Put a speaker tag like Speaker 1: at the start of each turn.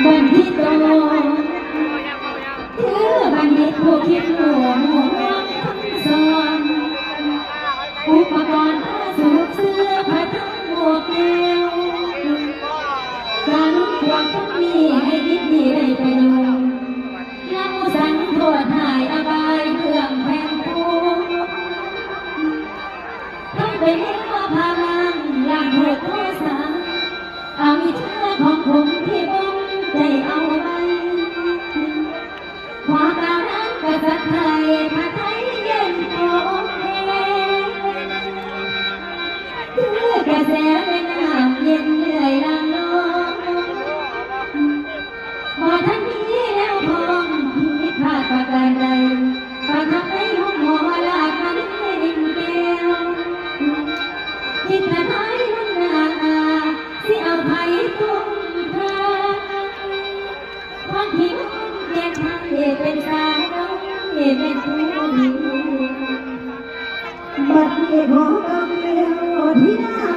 Speaker 1: บันทิตโตคือบัณฑิตผู้คิดหัวหัวสอนอุปกรณ์สูบเสื้อผ้าทั้งหมวกแก้วการควงต้องมีให้ดีดีได้ประโยชน์แล้วสังโทษหายอบายเรื่องแผ่นปูต้องเป็นว่าพลังหลังหัวโทษาเอาวิชาของผมที่บ้องใจเอาไว้ความกล้านั้นกษัตริย์ไทยพระไทยเย็นโอเคคือกระแสแม่น้ำเย็นเหนื่อยลังลงพอท่านนี้แล้วพองพิพาทประการใดประทับในห้องหอลากันให้ดินแก้วคิดแต่ไทยมันนาที่เอาไผ่ตุ้มเธอความผิดแก่ทางเหตุเป็นสาวน้องเหตุเป็นผู้บัดนี้ขอกำเลี้ยวที่หน้า